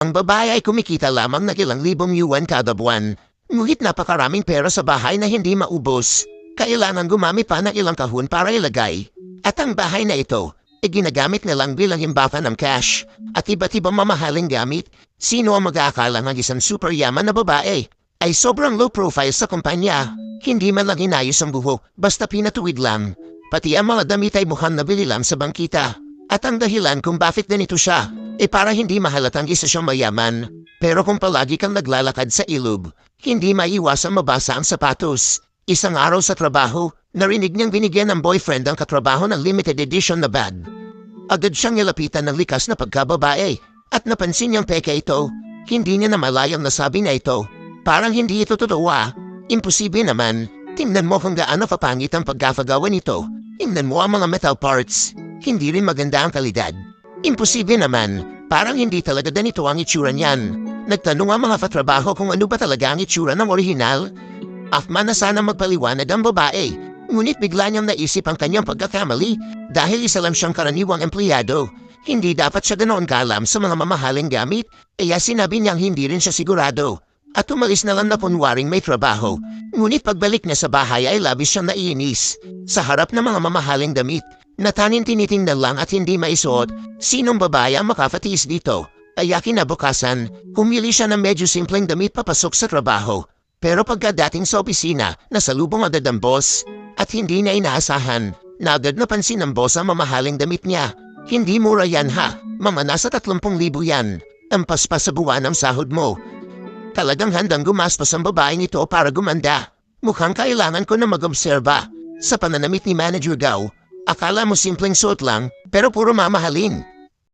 Ang babae ay kumikita lamang ng ilang libong yuan kada buwan. Ngunit napakaraming pera sa bahay na hindi maubos. Kailangan gumamit pa ng ilang kahon para ilagay. At ang bahay na ito ay ginagamit nilang bilang himbaka ng cash at iba't ibang mamahaling gamit. Sino ang mag-aakala ng isang super yaman na babae ay sobrang low profile sa kumpanya? Hindi man lang inayos ang buhok, basta pinatuwid lang. Pati ang mga damit ay mukhang nabili lang sa bangkita. At ang dahilan kung bakit ganito siya, para hindi mahalatang isa siyang mayaman. Pero kung palagi kang naglalakad sa ilog, hindi maiwasang mabasa ang sapatos. Isang araw sa trabaho, narinig niyang binigyan ng boyfriend ang katrabaho ng limited edition na bag. Agad siyang nilapitan ng likas na pagkababae at napansin niyang peke ito. Hindi niya namalayang nasabi na ito. Parang hindi ito totoo Imposible naman. Tingnan mo kung gaano kapangit ang pagkakagawa nito. Tingnan mo ang mga metal parts. Hindi rin maganda ang kalidad. Imposible naman. Parang hindi talaga ganito ang itsura niyan. Nagtanong ang mga katrabaho kung ano ba talaga ang itsura ng orihinal. Afman na sana magpaliwanag ang babae. Ngunit bigla niyang naisip ang kanyang pagkakamali dahil isa lang siyang karaniwang empleyado. Hindi dapat siya ganoon kalam sa mga mamahaling gamit, kaya sinabi niyang hindi rin siya sigurado. At umalis na lang na kunwaring may trabaho. Ngunit pagbalik niya sa bahay ay labis siyang naiinis. Sa harap ng mga mamahaling damit, na tanging tinitingnan lang at hindi maisuot, sinong babae ang makafatiis dito? Kaya kinabukasan, humili siya ng medyo simpleng damit papasok sa trabaho. Pero pagkadating sa opisina, nasalubong agad ang boss. At hindi niya inaasahan, na agad napansin ng boss ang mamahaling damit niya. Hindi mura yan mga nasa 30,000 yan. Ang paspas sa buwan ng sahod mo. Talagang handang gumastos ang babaeng ito para gumanda. Mukhang kailangan ko na mag-obserba. Sa pananamit ni Manager Gao, akala mo simpleng suot lang, pero puro mamahalin.